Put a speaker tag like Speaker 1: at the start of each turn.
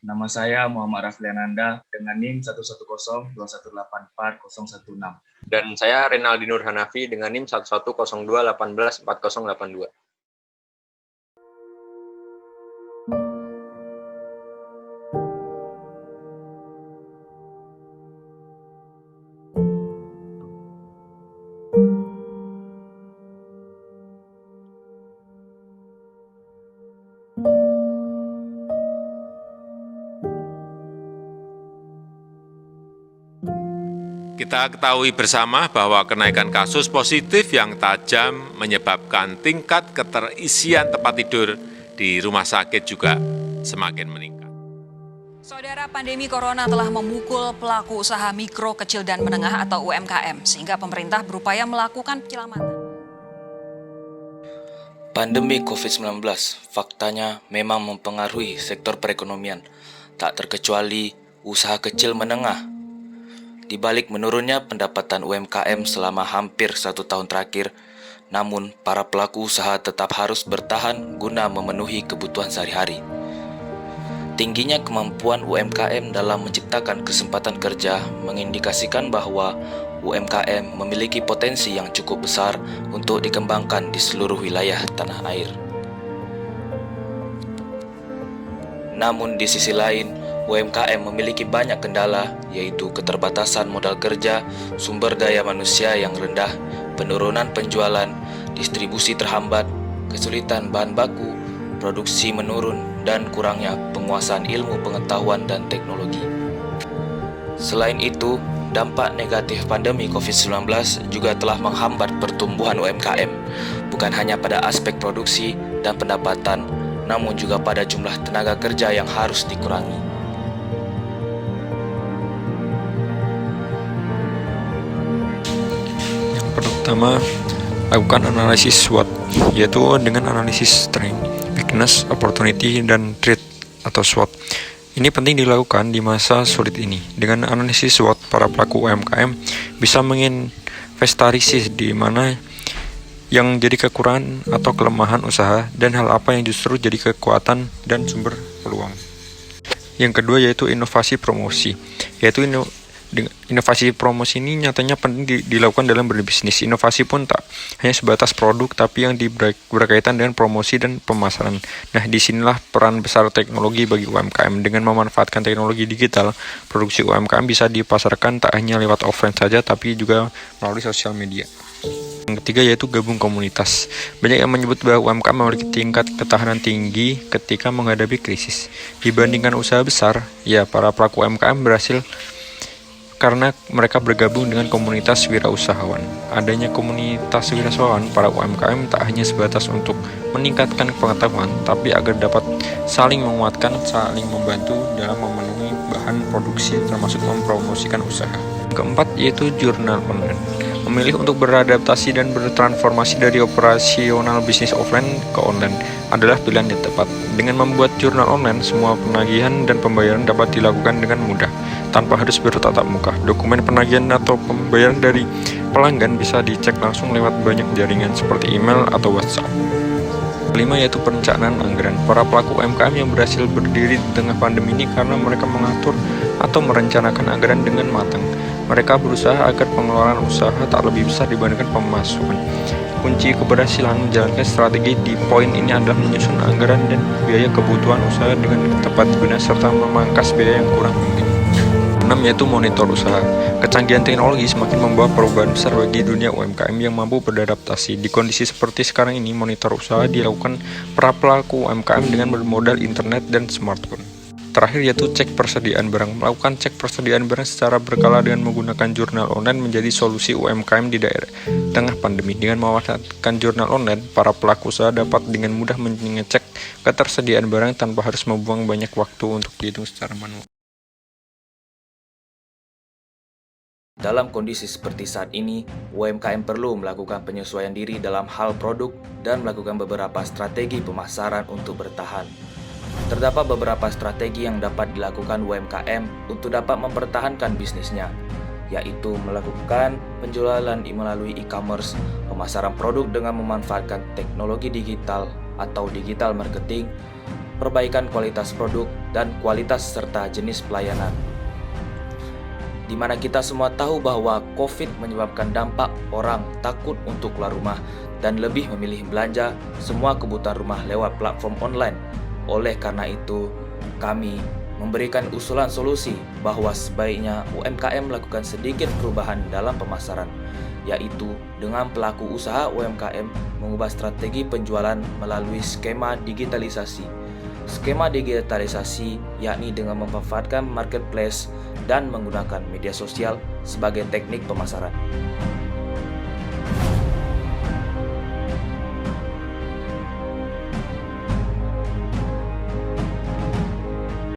Speaker 1: Nama saya Muhammad Rafliananda dengan NIM 11021844016.
Speaker 2: Dan saya Renaldi Nur Hanafi dengan NIM 11021814082.
Speaker 3: Kita ketahui bersama bahwa kenaikan kasus positif yang tajam menyebabkan tingkat keterisian tempat tidur di rumah sakit juga semakin meningkat.
Speaker 4: Saudara, pandemi corona telah memukul pelaku usaha mikro, kecil, dan menengah atau UMKM, sehingga pemerintah berupaya melakukan penyelamatan.
Speaker 5: Pandemi COVID-19 faktanya memang mempengaruhi sektor perekonomian, tak terkecuali usaha kecil menengah. Di balik menurunnya pendapatan UMKM selama hampir 1 tahun terakhir, namun para pelaku usaha tetap harus bertahan guna memenuhi kebutuhan sehari-hari. Tingginya kemampuan UMKM dalam menciptakan kesempatan kerja mengindikasikan bahwa UMKM memiliki potensi yang cukup besar untuk dikembangkan di seluruh wilayah tanah air. Namun di sisi lain, UMKM memiliki banyak kendala, yaitu keterbatasan modal kerja, sumber daya manusia yang rendah, penurunan penjualan, distribusi terhambat, kesulitan bahan baku, produksi menurun, dan kurangnya penguasaan ilmu pengetahuan dan teknologi. Selain itu, dampak negatif pandemi COVID-19 juga telah menghambat pertumbuhan UMKM, bukan hanya pada aspek produksi dan pendapatan, namun juga pada jumlah tenaga kerja yang harus dikurangi.
Speaker 6: Pertama, lakukan analisis SWOT, yaitu dengan analisis strength, weakness, opportunity, dan threat atau SWOT. Ini penting dilakukan di masa sulit ini. Dengan analisis SWOT, para pelaku UMKM bisa menginventarisir di mana yang jadi kekurangan atau kelemahan usaha dan hal apa yang justru jadi kekuatan dan sumber peluang. Yang kedua yaitu inovasi promosi, yaitu inovasi promosi ini nyatanya penting dilakukan dalam berbisnis. Inovasi pun tak hanya sebatas produk, tapi yang berkaitan dengan promosi dan pemasaran. Nah, disinilah peran besar teknologi bagi UMKM. Dengan memanfaatkan teknologi digital, produksi UMKM bisa dipasarkan tak hanya lewat offline saja, tapi juga melalui sosial media. Yang ketiga yaitu gabung komunitas. Banyak yang menyebut bahwa UMKM memiliki tingkat ketahanan tinggi ketika menghadapi krisis. Dibandingkan usaha besar, ya para pelaku UMKM berhasil karena mereka bergabung dengan komunitas wirausahawan. Adanya komunitas wirausahawan para UMKM tak hanya sebatas untuk meningkatkan pengetahuan, tapi agar dapat saling menguatkan, saling membantu dalam memenuhi bahan produksi termasuk mempromosikan usaha. Keempat yaitu jurnal online. Memilih untuk beradaptasi dan bertransformasi dari operasional bisnis offline ke online adalah pilihan yang tepat. Dengan membuat jurnal online, semua penagihan dan pembayaran dapat dilakukan dengan mudah, tanpa harus bertatap muka. Dokumen penagihan atau pembayaran dari pelanggan bisa dicek langsung lewat banyak jaringan seperti email atau WhatsApp. Kelima yaitu perencanaan anggaran. Para pelaku UMKM yang berhasil berdiri di tengah pandemi ini karena mereka mengatur atau merencanakan anggaran dengan matang. Mereka berusaha agar pengeluaran usaha tak lebih besar dibandingkan pemasukan. Kunci keberhasilan menjalankan strategi di poin ini adalah menyusun anggaran dan biaya kebutuhan usaha dengan tepat guna serta memangkas biaya yang kurang penting. 6 yaitu monitor usaha. Kecanggihan teknologi semakin membawa perubahan besar bagi dunia UMKM yang mampu beradaptasi. Di kondisi seperti sekarang ini, monitor usaha dilakukan para pelaku UMKM dengan bermodal internet dan smartphone. Terakhir yaitu cek persediaan barang. Melakukan cek persediaan barang secara berkala dengan menggunakan jurnal online menjadi solusi UMKM di daerah tengah pandemi. Dengan memanfaatkan jurnal online, para pelaku usaha dapat dengan mudah mengecek ketersediaan barang tanpa harus membuang banyak waktu untuk dihitung secara manual.
Speaker 5: Dalam kondisi seperti saat ini, UMKM perlu melakukan penyesuaian diri dalam hal produk dan melakukan beberapa strategi pemasaran untuk bertahan. Terdapat beberapa strategi yang dapat dilakukan UMKM untuk dapat mempertahankan bisnisnya, yaitu melakukan penjualan melalui e-commerce, pemasaran produk dengan memanfaatkan teknologi digital atau digital marketing, perbaikan kualitas produk dan kualitas serta jenis pelayanan. Di mana kita semua tahu bahwa COVID menyebabkan dampak orang takut untuk keluar rumah dan lebih memilih belanja semua kebutuhan rumah lewat platform online. Oleh karena itu, kami memberikan usulan solusi bahwa sebaiknya UMKM melakukan sedikit perubahan dalam pemasaran, yaitu dengan pelaku usaha UMKM mengubah strategi penjualan melalui skema digitalisasi. Skema digitalisasi yakni dengan memanfaatkan marketplace dan menggunakan media sosial sebagai teknik pemasaran.